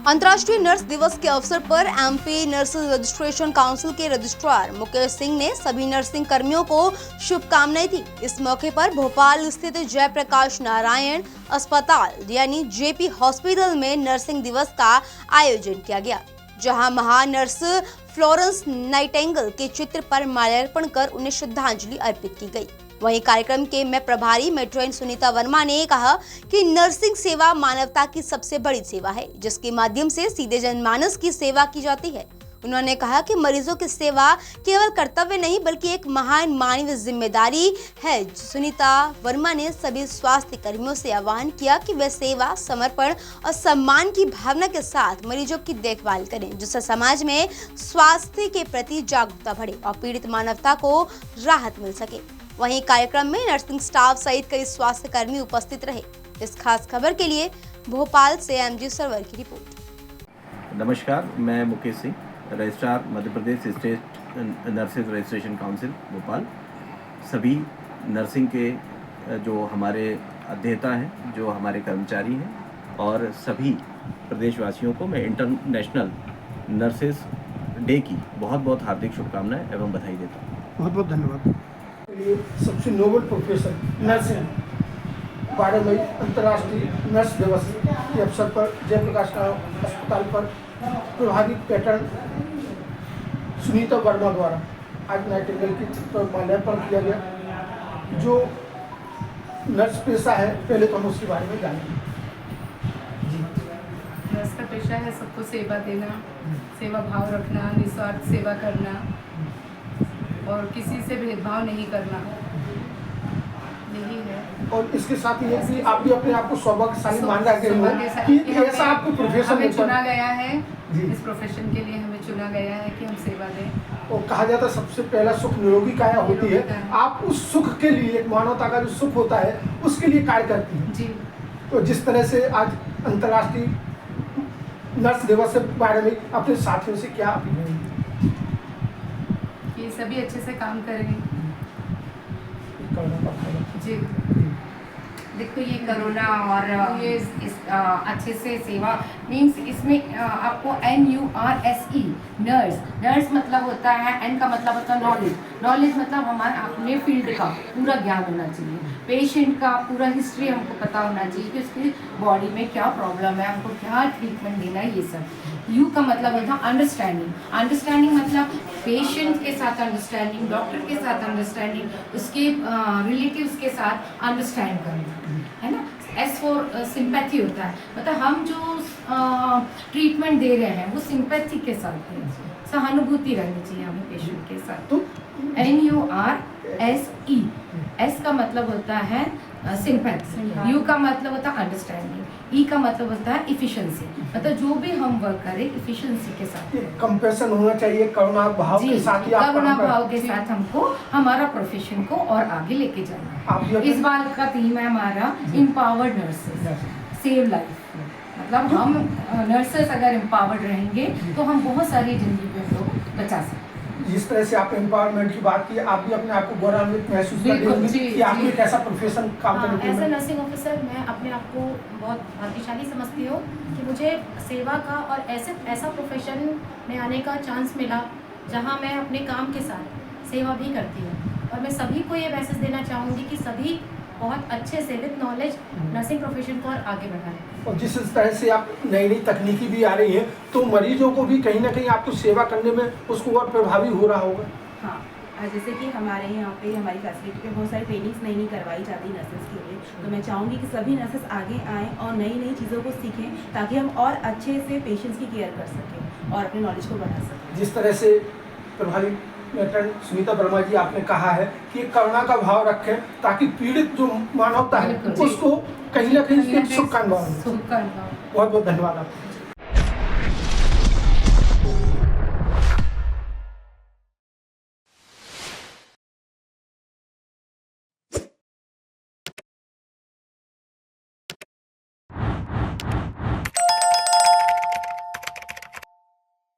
अंतर्राष्ट्रीय नर्स दिवस के अवसर पर एमपी नर्सेज रजिस्ट्रेशन काउंसिल के रजिस्ट्रार मुकेश सिंह ने सभी नर्सिंग कर्मियों को शुभकामनाएं दी। इस मौके पर भोपाल स्थित जयप्रकाश नारायण अस्पताल यानी जेपी हॉस्पिटल में नर्सिंग दिवस का आयोजन किया गया, जहां महान नर्स फ्लोरेंस नाइटिंगेल के चित्र पर माल्यार्पण कर उन्हें श्रद्धांजलि अर्पित की गई। वहीं कार्यक्रम के में प्रभारी मेट्रोन सुनीता वर्मा ने कहा कि नर्सिंग सेवा मानवता की सबसे बड़ी सेवा है, जिसके माध्यम से सीधे जनमानस की सेवा की जाती है। उन्होंने कहा कि मरीजों की सेवा केवल कर्तव्य नहीं बल्कि एक महान मानवीय जिम्मेदारी है। सुनीता वर्मा ने सभी स्वास्थ्य कर्मियों से आह्वान किया कि वे सेवा, समर्पण और सम्मान की भावना के साथ मरीजों की देखभाल करें, जिससे समाज में स्वास्थ्य के प्रति जागरूकता बढ़े और पीड़ित मानवता को राहत मिल सके। वहीं कार्यक्रम में नर्सिंग स्टाफ सहित कई स्वास्थ्य कर्मी उपस्थित रहे। इस खास खबर के लिए भोपाल से एमजी सरवर की रिपोर्ट। नमस्कार, मैं Mukesh Singh, registrar Madhya Pradesh state nurses registration council Bhopal. सभी नर्सिंग के जो हमारे अध्येता हैं, जो हमारे कर्मचारी हैं और सभी प्रदेशवासियों को मैं इंटरनेशनल नर्सेज डे की बहुत बहुत हार्दिक शुभकामनाएं एवं बधाई देता हूँ। बहुत बहुत धन्यवाद। सबसे नोबल प्रोफेशन नर्सिंग 12 मई अंतर्राष्ट्रीय नर्स दिवस के अवसर पर जयप्रकाश अस्पताल पर प्रभारी पैटर्न सुनीता वर्मा द्वारा आज नाइटिंगेल के चित्र पर माल्यार्पण किया गया। जो नर्स पेशा है, पहले तो हम उसके बारे में जानेंगे। जी, नर्स का पेशा है सबको सेवा देना, सेवा भाव रखना, निस्वार्थ सेवा करना और किसी से भेदभाव नहीं करना, यही है। और इसके साथ ये कि आप भी अपने आप को सौभाग्यशाली मान रहे हैं कि ऐसा आपको प्रोफेशन हमें चुना गया है। इस प्रोफेशन के लिए हमें चुना गया है कि हम सेवा दें। और कहा जाता है सबसे पहला सुख निरोगी काया होती है। आप उस सुख के लिए, एक मानवता का जो सुख होता है, उसके लिए कार्य करती हैं। जी। तो जिस तरह से आज अंतर्राष्ट्रीय नर्स दिवस के बारे में अपने साथियों से क्या अपील है? कि सभी अच्छे से काम करें। जी, देखो ये कोरोना और ये इस अच्छे से सेवा मीन्स इसमें आपको NURSE नर्स मतलब होता है, N का मतलब होता है नॉलेज मतलब हमारे अपने फील्ड का पूरा ज्ञान होना चाहिए। पेशेंट का पूरा हिस्ट्री हमको पता होना चाहिए कि उसकी बॉडी में क्या प्रॉब्लम है, हमको क्या ट्रीटमेंट देना है, ये सब। U का मतलब होता है अंडरस्टैंडिंग मतलब पेशेंट के साथ अंडरस्टैंडिंग, डॉक्टर के साथ अंडरस्टैंडिंग, उसके रिलेटिव्स के साथ अंडरस्टैंड करना, है ना। S फॉर सिंपैथी होता है, मतलब हम जो ट्रीटमेंट दे रहे हैं वो सिंपैथी के साथ दें, सहानुभूति रहनी चाहिए हमें पेशेंट के साथ। तो NURSE S का मतलब होता है सिंपैथी, U का मतलब होता है अंडरस्टैंडिंग, E का मतलब होता है इफिशिएंसी, मतलब जो भी हम वर्क करें इफिशिएंसी के साथ। कंपैशन होना चाहिए, करुणा भाव के साथ ही आप करुणा भाव के साथ हमको हमारा प्रोफेशन को और आगे लेके जाना है। इस बार का थीम है हमारा एम्पावर्ड नर्सेस सेव लाइफ, मतलब हम नर्सेस अगर एम्पावर्ड रहेंगे तो हम बहुत सारी जिंदगियों को बचा सकते हैं। जिस तरह से आप एम्पावरमेंट की बात की, आप भी अपने आप को गौरवान्वित महसूस करते होंगे कि आपने एक ऐसा प्रोफेशन काम करने के एज ए नर्सिंग ऑफिसर मैं अपने आप को बहुत भाग्यशाली समझती हूँ कि मुझे सेवा का और ऐसा प्रोफेशन में आने का चांस मिला जहाँ मैं अपने काम के साथ सेवा भी करती हूँ। और मैं सभी को ये मैसेज देना चाहूँगी कि सभी बहुत अच्छे से विद नॉलेज नर्सिंग प्रोफेशन को और आगे बढ़ाएं। और जिस तरह से आप नई तकनीकी भी आ रही हैं, तो मरीजों को भी कहीं ना कहीं आपको सेवा करने में उसको और प्रभावी हो रहा होगा। हाँ, जैसे कि हमारे यहाँ पे हमारी फैसिलिटी पे बहुत सारी ट्रेनिंग्स नई करवाई जाती है नर्सेस के लिए, तो मैं चाहूँगी कि सभी नर्सेस आगे आएँ और नई चीज़ों को सीखें ताकि हम और अच्छे से पेशेंट्स की केयर कर सकें और अपने नॉलेज को बढ़ा सकें। जिस तरह से प्रभारी मेट्रोन सुनीता वर्मा जी आपने कहा है कि करुणा का भाव रखें ताकि पीड़ित जो मानवता है उसको कहीं ना कहीं सुख का अनुभव हो। शुभकामनाएं। बहुत बहुत धन्यवाद आपका।